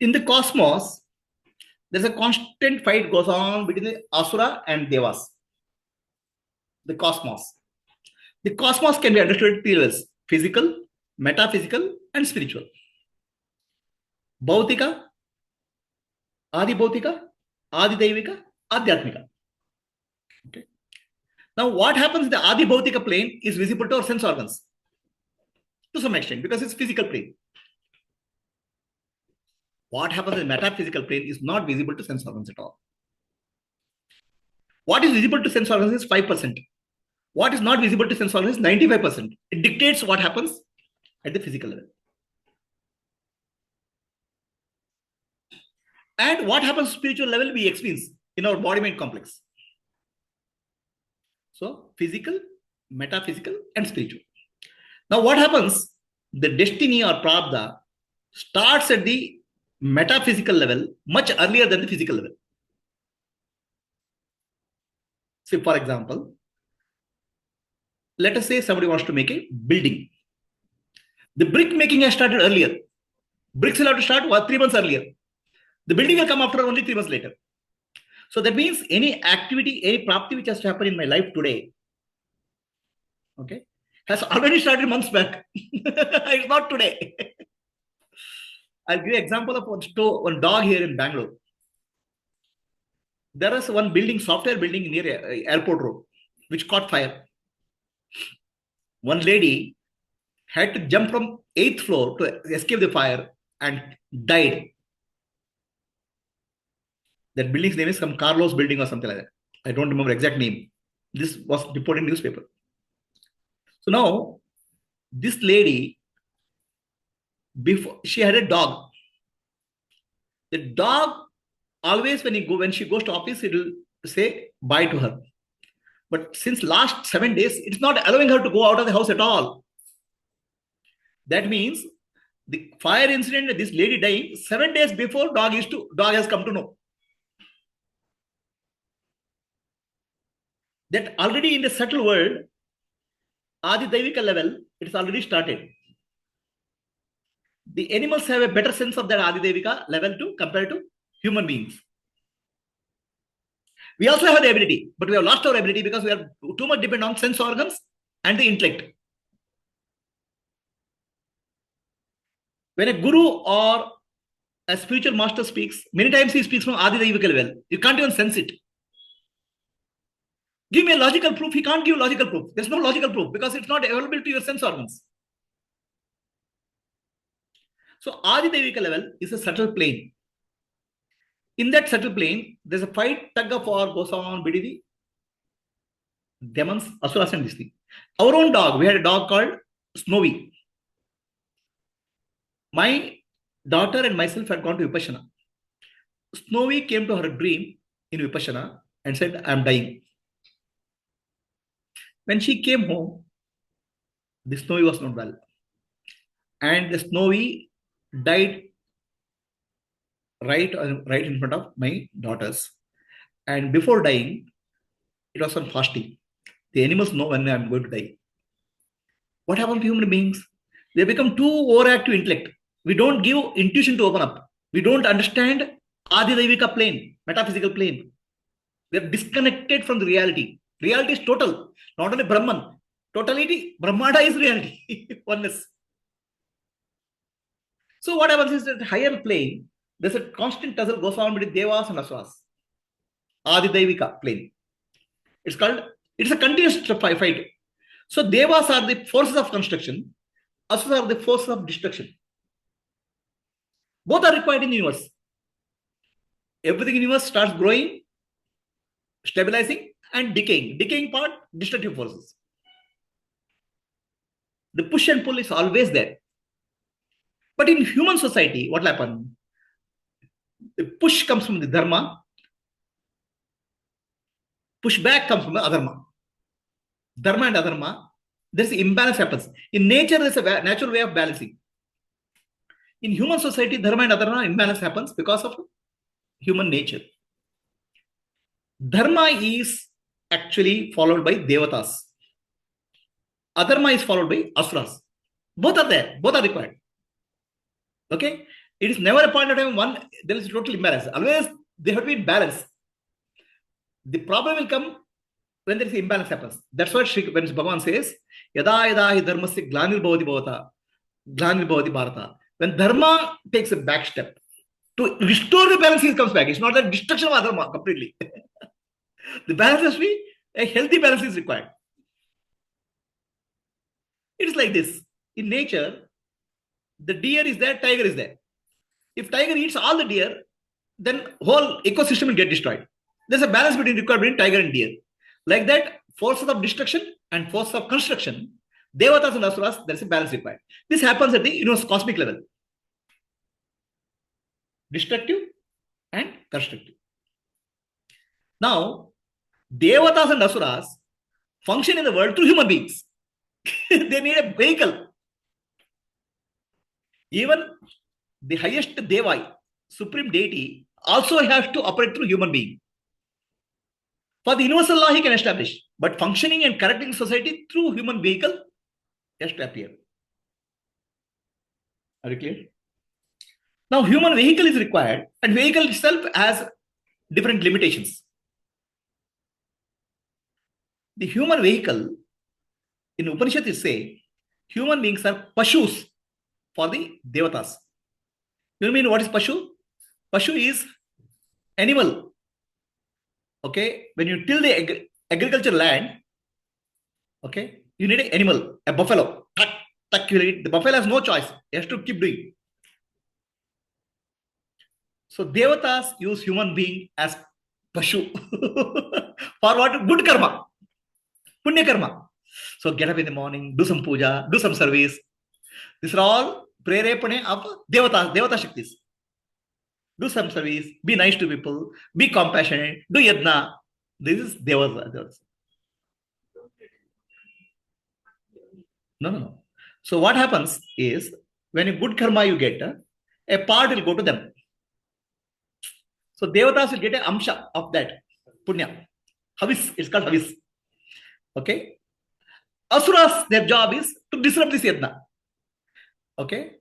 In the cosmos, there's a constant fight goes on between the Asura and Devas. The cosmos. The cosmos can be understood at three levels: physical, metaphysical, and spiritual. Bhautika, Adi Bhautika, Adi Daivika, Adhyatmika. Okay. Now, what happens in the Adi Bhautika plane is visible to our sense organs to some extent because it's physical plane. What happens in the metaphysical plane is not visible to sense organs at all. What is visible to sense organs is 5%. What is not visible to sense organs is 95%. It dictates what happens at the physical level. And what happens at spiritual level, we experience in our body-mind complex. So, physical, metaphysical, and spiritual. Now, what happens? The destiny or prarabdha starts at the metaphysical level much earlier than the physical level. So, for example, let us say somebody wants to make a building. The brick making has started earlier. Bricks will have to start 3 months earlier. The building will come after only 3 months later. So that means any activity, any prapti which has to happen in my life today, okay, has already started months back. It's not today. I'll give you an example of one dog here in Bangalore. There is one building, software building near airport road, which caught fire. One lady had to jump from 8th floor to escape the fire and died. That building's name is some Carlos building or something like that. I don't remember exact name. This was reported in newspaper. So now, this lady, before she had a dog. The dog always when she goes to office, it will say bye to her. But since last 7 days, it's not allowing her to go out of the house at all. That means the fire incident, this lady dying 7 days before dog has come to know. That already in the subtle world, Adi Daivika level, it's already started. The animals have a better sense of that Adi Daivika level too compared to human beings. We also have the ability, but we have lost our ability because we are too much dependent on sense organs and the intellect. When a guru or a spiritual master speaks, many times he speaks from Adi Daivika level. You can't even sense it. Give me a logical proof. He can't give logical proof. There's no logical proof because it's not available to your sense organs. So Adi Daivika level is a subtle plane. In that subtle plane, there's a fight, tug of war goes on between the demons, Asuras and this thing. Our own dog, we had a dog called Snowy. My daughter and myself had gone to Vipassana. Snowy came to her dream in Vipassana and said, I'm dying. When she came home, the Snowy was not well. And the Snowy died right in front of my daughters. And before dying, it was on fasting. The animals know when I'm going to die. What happens to human beings? They become too overactive intellect. We don't give intuition to open up. We don't understand Adi Daivika plane, metaphysical plane. They're disconnected from the reality. Reality is total, not only Brahman. Totality, Brahmanda is reality, oneness. So what happens is that higher plane, there's a constant tussle goes on between Devas and Asuras. Adi Daivika plane. It's a continuous fight. So Devas are the forces of construction, Asuras are the forces of destruction. Both are required in the universe. Everything in the universe starts growing, stabilizing, and decaying. Decaying part, destructive forces. The push and pull is always there. But in human society, what will happen? The push comes from the dharma. Push back comes from the adharma. Dharma and adharma, there's imbalance happens. In nature, there's a natural way of balancing. In human society, dharma and adharma imbalance happens because of human nature. Dharma is actually followed by Devatas. Adharma is followed by Asuras. Both are there. Both are required. Okay? It is never a point of time one, there is total imbalance. Always they have to be in balance. The problem will come when there is imbalance happens. That's what when Bhagavan says, Yada yada hi dharmasya glanir bhavati bharata. When dharma takes a back step, to restore the balance, it comes back. It's not that destruction of dharma completely. The balance has to be, a healthy balance is required. It is like this. In nature, the deer is there, tiger is there. If tiger eats all the deer, then whole ecosystem will get destroyed. There's a balance between tiger and deer. Like that, forces of destruction and forces of construction, Devatas and Asuras, there's a balance required. This happens at the cosmic level. Destructive and constructive. Now, Devatas and Asuras function in the world through human beings. They need a vehicle. Even the highest Deva, supreme deity, also has to operate through human being. For the universal law, he can establish. But functioning and correcting society through human vehicle has to appear. Are you clear? Now, human vehicle is required, and vehicle itself has different limitations. The human vehicle, in Upanishads say, human beings are pashus for the Devatas. You mean what is pashu? Pashu is animal. Okay, when you till the agricultural land, okay, you need an animal, a buffalo. The buffalo has no choice. He has to keep doing. So Devatas use human being as pashu for what? Good karma, punya karma. So get up in the morning, do some puja, do some service. These are all prerepane of Devatas, Devata Shaktis. Do some service, be nice to people, be compassionate, do yadna. This is Devatas. No. So what happens is, when a good karma you get, a part will go to them. So Devatas will get an amsha of that punya. Havis, it's called Havis. Okay. Asuras, their job is to disrupt this yadna. Okay.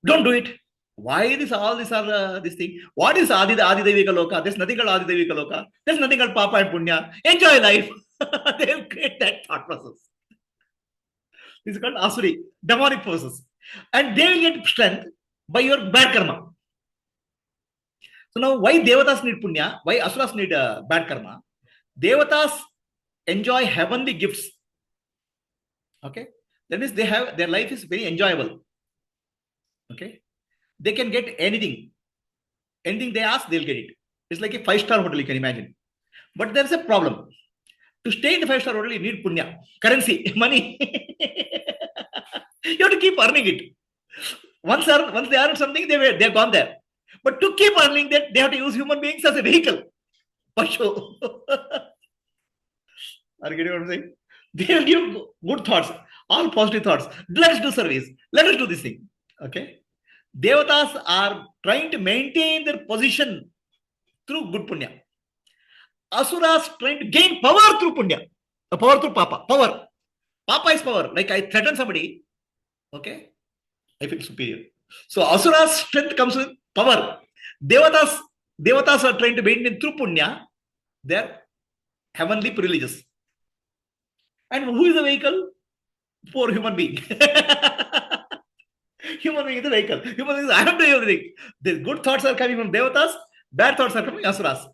Don't do it. Why all these are this thing? What is Adi Devika Loka? There's nothing called Adi Devika Loka. There's nothing called Papa and Punya. Enjoy life. They will create that thought process. This is called Asuri, demonic forces. And they will get strength by your bad karma. So now, why Devatas need Punya? Why Asuras need bad karma? Devatas enjoy heavenly gifts. Okay? That means their life is very enjoyable. Okay? They can get anything. Anything they ask, they'll get it. It's like a 5-star hotel, you can imagine. But there's a problem. To stay in the 5-star hotel, you need punya, currency, money. You have to keep earning it. Once they earn something, they're gone there. But to keep earning that, they have to use human beings as a vehicle. For sure. Are you getting what I'm saying? They will give good thoughts, all positive thoughts. Let's do service. Let us do this thing. Okay? Devatas are trying to maintain their position through good punya. Asuras trying to gain power through punya. The power through papa. Power. Papa is power. Like I threaten somebody, okay, I feel superior. So Asuras strength comes with power. Devatas are trying to maintain through punya their heavenly privileges. And who is the vehicle? Poor human being. Human being is the vehicle. Human being is, I am doing everything. The good thoughts are coming from Devatas, bad thoughts are coming from Asuras.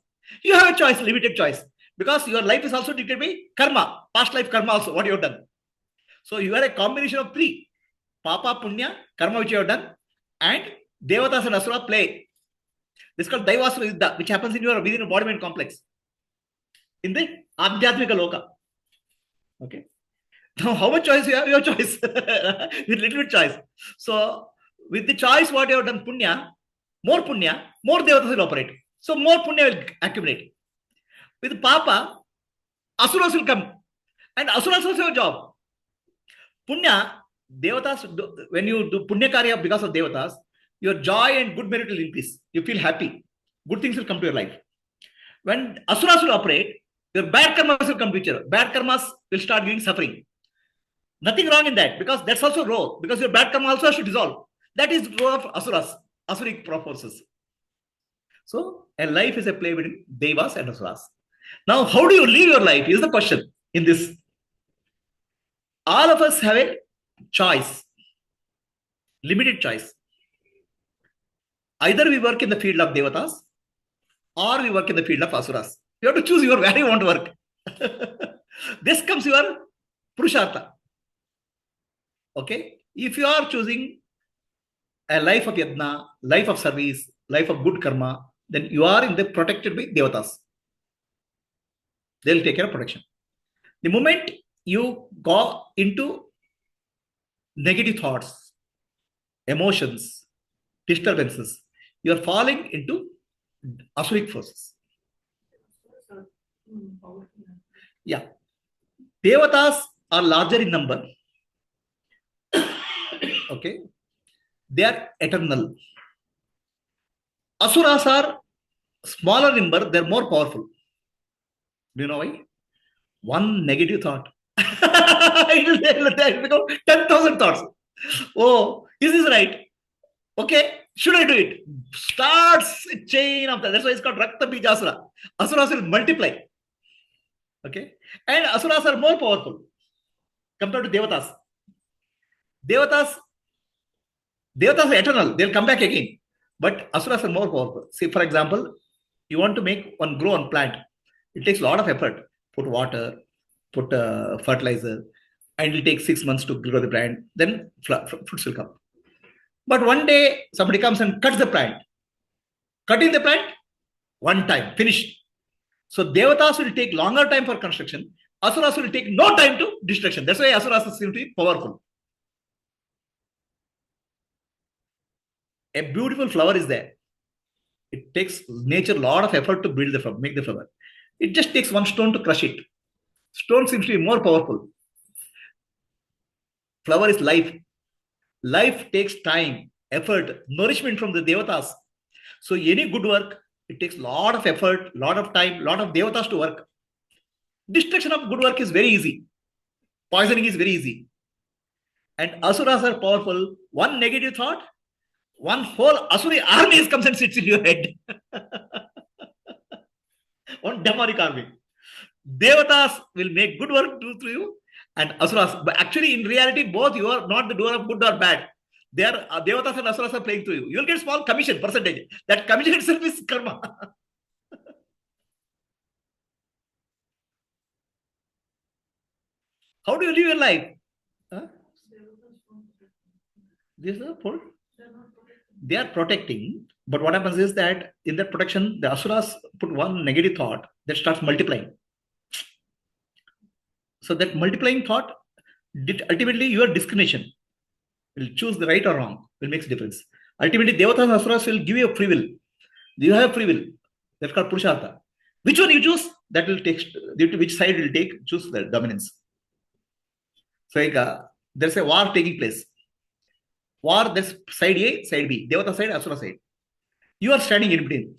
You have a choice, limited choice. Because your life is also dictated by karma, past life karma also, what you have done. So you are a combination of 3. Papa, Punya, karma which you have done, and Devatas and Asura play. This is called Daivasura Yuddha, which happens in within your body mind complex. In the Adhyatmika Loka. Okay. Now, how much choice you have? Your choice. With little bit choice. So, with the choice what you have done, punya, more Devatas will operate. So, more punya will accumulate. With Papa, Asuras will come. And Asuras also have a job. Punya, Devatas, when you do punya karya because of Devatas, your joy and good merit will increase. You feel happy. Good things will come to your life. When Asuras will operate, your bad karmas will come to each other. Bad karmas will start giving suffering. Nothing wrong in that, because that's also role. Because your bad karma also has to dissolve. That is role of Asuras. Asuric forces. So a life is a play between Devas and Asuras. Now, how do you live your life is the question in this. All of us have a choice, limited choice. Either we work in the field of Devatas or we work in the field of Asuras. You have to choose where you want to work. This comes your Purushartha. Okay? If you are choosing a life of yajna, life of service, life of good karma, then you are in the protected by Devatas. They'll take care of protection. The moment you go into negative thoughts, emotions, disturbances, you are falling into Asuric forces. Yeah. Devatas are larger in number. Okay. They are eternal. Asuras are smaller number, they're more powerful. Do you know why? One negative thought. It will become 10,000 thoughts. Oh, is this right? Okay, should I do it? Starts a chain of that. That's why it's called Rakta Bijasura. Asuras will multiply. Okay, and Asuras are more powerful compared to Devatas. Devatas are eternal. They'll come back again. But Asuras are more powerful. See, for example, you want to make one grow on plant. It takes a lot of effort. Put water, put fertilizer, and it takes 6 months to grow the plant. Then fruits will come. But one day, somebody comes and cuts the plant. Cutting the plant, one time, finished. So Devatas will take longer time for construction. Asuras will take no time to destruction. That's why Asuras seem to be powerful. A beautiful flower is there. It takes nature a lot of effort to build the flower, make the flower. It just takes one stone to crush it. Stone seems to be more powerful. Flower is life. Life takes time, effort, nourishment from the Devatas. So any good work, it takes a lot of effort, lot of time, lot of Devatas to work. Destruction of good work is very easy. Poisoning is very easy. And Asuras are powerful. One negative thought, one whole Asuri army comes and sits in your head. One demonic army. Devatas will make good work through you, and Asuras. But actually, in reality, both you are not the doer of good or bad. They are Devatas and Asuras are playing through you. You will get small commission percentage. That commission itself is karma. How do you live your life? Huh? This is a point. They are protecting, but what happens is that in that protection, the Asuras put one negative thought that starts multiplying. So that multiplying thought, ultimately your discrimination will choose the right or wrong, will make a difference. Ultimately, Devatas and Asuras will give you a free will. You have free will. That's called Purushartha. Which one you choose, that will take, which side will take, choose the dominance. So there's a war taking place. War, there's side A, side B, Devata side, Asura side. You are standing in between.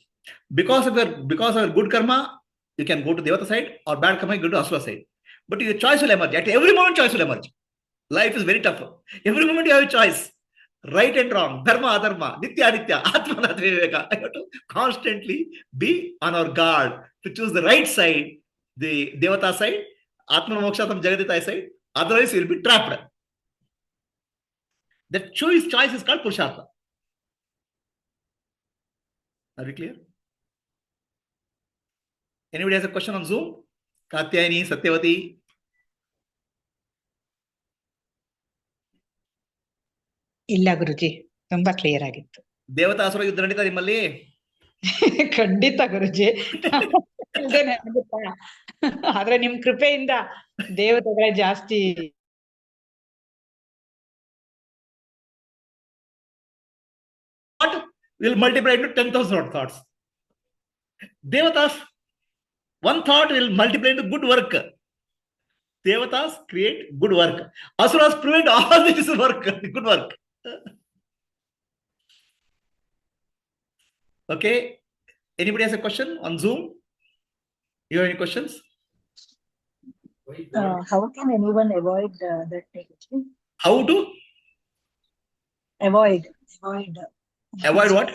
Because of your good karma, you can go to Devata side, or bad karma, you go to Asura side. But your choice will emerge. At every moment, choice will emerge. Life is very tough. Every moment you have a choice. Right and wrong, dharma, adharma, nitya, anitya, atma, viveka. I have to constantly be on our guard to choose the right side, the Devata side, atma mokshatam jagadita side. Otherwise, you will be trapped. That choice is called Purushartha. Are we clear? Anybody has a question on Zoom? Katyayani, Satyavati? ಇಲ್ಲ ಗುರುಜಿ, ತುಂಬಾ clear ಆಗಿತ್ತು. ದೇವತಾಸುರ ಯುದ್ಧ ನಡೀತಾ ನಿಮ್ಮಲ್ಲಿ? ಖಂಡಿತ ಗುರುಜಿ. ಆದ್ರೆ ನಿಮ್ ಕೃಪೆಯಿಂದ ದೇವತೆಗಳೇ ಜಾಸ್ತಿ. Will multiply into 10,000 thoughts. Devatas, one thought will multiply into good work. Devatas create good work. Asuras prevent all this work, good work. Okay. Anybody has a question on Zoom? You have any questions? How can anyone avoid that negative? How to? Avoid Avoid what?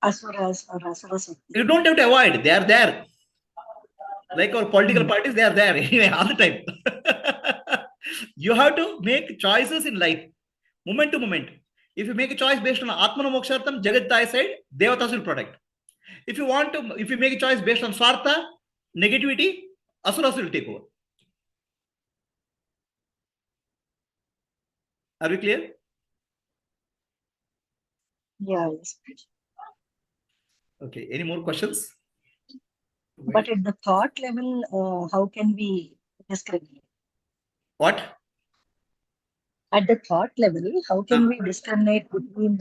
Asuras or Asuras. You don't have to avoid. They are there. Like our political parties, they are there anyway all the time. You have to make choices in life, moment to moment. If you make a choice based on Atma Mokshartam, Jagataya side, Devatas will protect. If you make a choice based on Swartha, negativity, Asuras will take over. Are we clear? Yeah, yes. Okay. Any more questions? But at the thought level, how can we discriminate? What? At the thought level, how can we discriminate between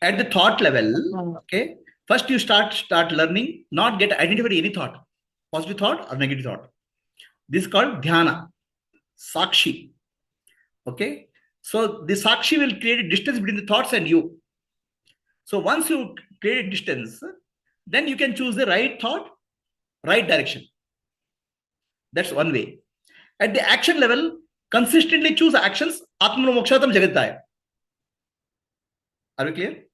At the thought level, okay. First, you start learning, not get identified any thought, positive thought or negative thought. This is called dhyana, sakshi. Okay. So the sakshi will create a distance between the thoughts and you. So once you create a distance, then you can choose the right thought, right direction. That's one way. At the action level, consistently choose actions. Atma Mokshatam Jagataya. Are we clear?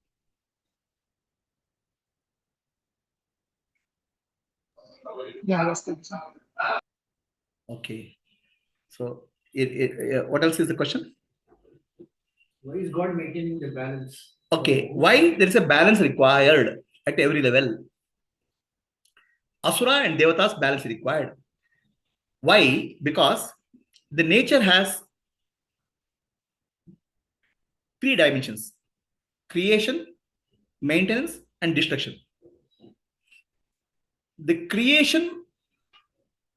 Yeah, yes. Okay. So, what else is the question? Why is God maintaining the balance? Okay. Why there is a balance required at every level? Asura and Devatas balance required. Why? Because the nature has three dimensions: creation, maintenance, and destruction. The creation,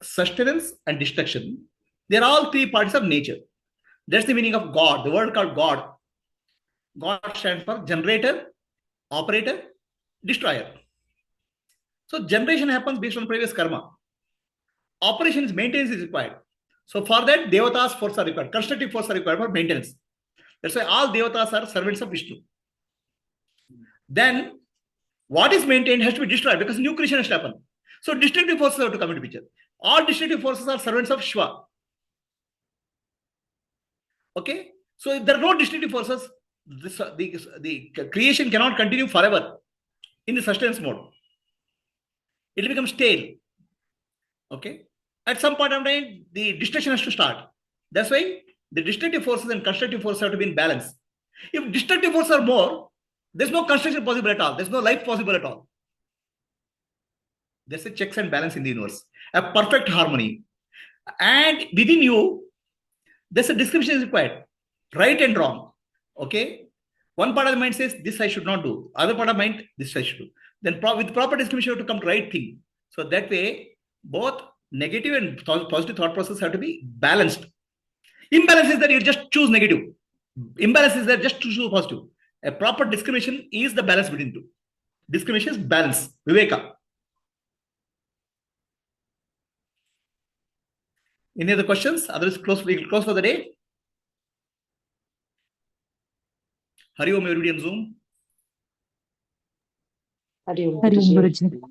sustenance, and destruction, they're all three parts of nature. That's the meaning of God. The word called God. God stands for generator, operator, destroyer. So generation happens based on previous karma. Operations, maintenance is required. So for that, Devatas force are required. Constructive force are required for maintenance. That's why all Devatas are servants of Vishnu. Then what is maintained has to be destroyed because new creation has to happen. So destructive forces have to come into picture. All destructive forces are servants of Shiva. Okay. So if there are no destructive forces, the creation cannot continue forever in the sustenance mode. It will become stale. Okay. At some point of time, the destruction has to start. That's why the destructive forces and constructive forces have to be in balance. If destructive forces are more, there's no construction possible at all. There's no life possible at all. There's a checks and balance in the universe, a perfect harmony. And within you, there's a description is required, right and wrong. Okay. One part of the mind says, this I should not do. Other part of mind, this I should do. Then with proper description, you have to come to right thing. So that way, both negative and positive thought process have to be balanced. Imbalance is that you just choose negative. Imbalance is that just to choose positive. A proper discrimination is the balance between two. Discrimination is balance, viveka. Any other questions? Otherwise, we'll close for the day. Hari Om, everybody on Zoom. Hari Om, Guruji.